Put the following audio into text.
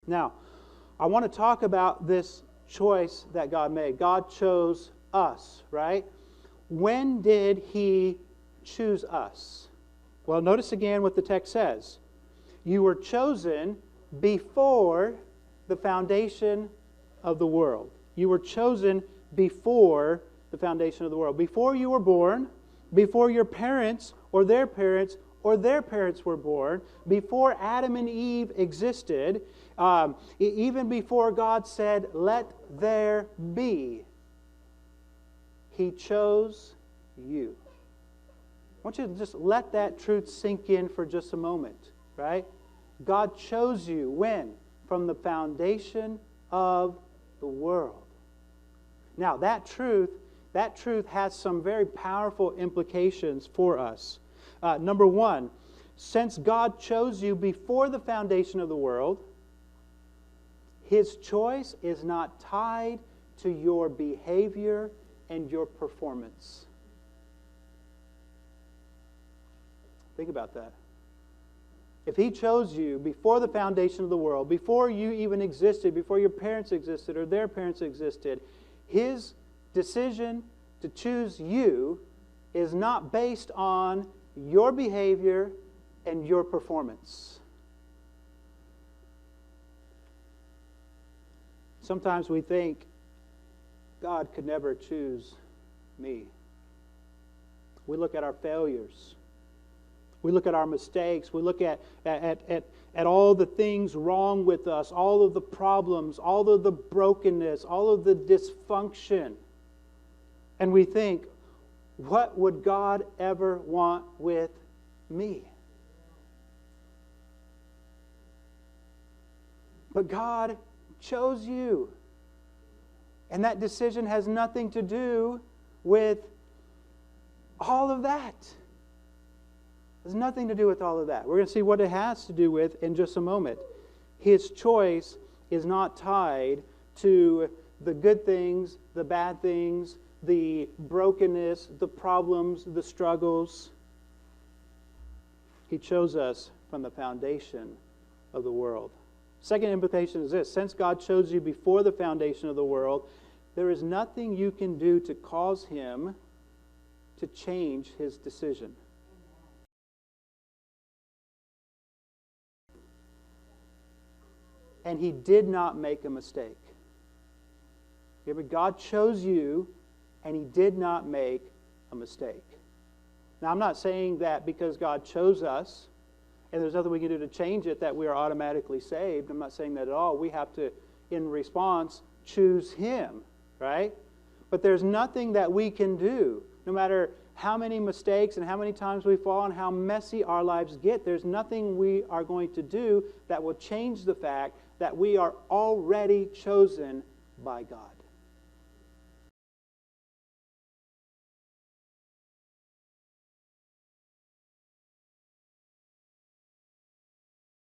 Now, I want to talk about this choice that God made. God chose us, right? When did He choose us? Well, notice again what the text says. You were chosen before the foundation of the world. You were chosen before the foundation of the world. Before you were born, before your parents or their parents were born, before Adam and Eve existed, even before God said, "Let there be," He chose you. I want you to just let that truth sink in for just a moment, right? God chose you when? From the foundation of the world. Now, that truth has some very powerful implications for us. Number one, since God chose you before the foundation of the world, His choice is not tied to your behavior and your performance. Think about that. If He chose you before the foundation of the world, before you even existed, before your parents existed or their parents existed, His decision to choose you is not based on your behavior and your performance. Sometimes we think God could never choose me. We look at our failures. We look at our mistakes. We look at all the things wrong with us, all of the problems, all of the brokenness, all of the dysfunction. And we think, what would God ever want with me? But God chose you. And that decision has nothing to do with all of that. It has nothing to do with all of that. We're going to see what it has to do with in just a moment. His choice is not tied to the good things, the bad things, the brokenness, the problems, the struggles. He chose us from the foundation of the world. Second implication is this: since God chose you before the foundation of the world, there is nothing you can do to cause Him to change His decision. And He did not make a mistake. God chose you, and He did not make a mistake. Now, I'm not saying that because God chose us, and there's nothing we can do to change it, that we are automatically saved. I'm not saying that at all. We have to, in response, choose Him, right? But there's nothing that we can do, no matter how many mistakes and how many times we fall and how messy our lives get. There's nothing we are going to do that will change the fact that we are already chosen by God.